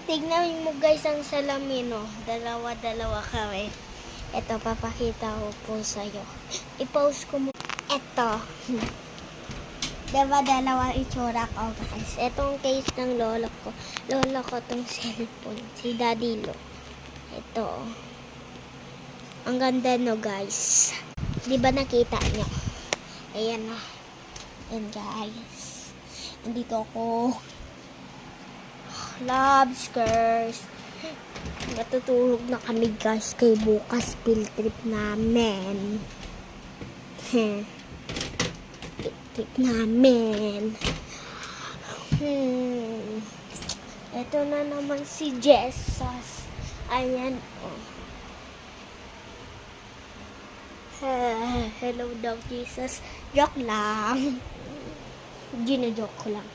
Tignan mo guys ang salamin, oh. Dalawa-dalawa kami. Ito, papakita ko po sa'yo. I-post ko mo. Ito. Diba dalawa itsura ko guys. Itong case ng lolo ko. Lolo ko tong cellphone. Si Daddy Lo. Ito. Ang ganda no guys. Diba nakita nyo? Ayan o. Ayan guys. Nandito ako. Loves, girls. Natutulog na kami guys kay bukas field trip namin. Field trip namin. Ito na naman si Jesus. Ayan oh. Hello daw Jesus. Joke lang. Gino-joke ko lang.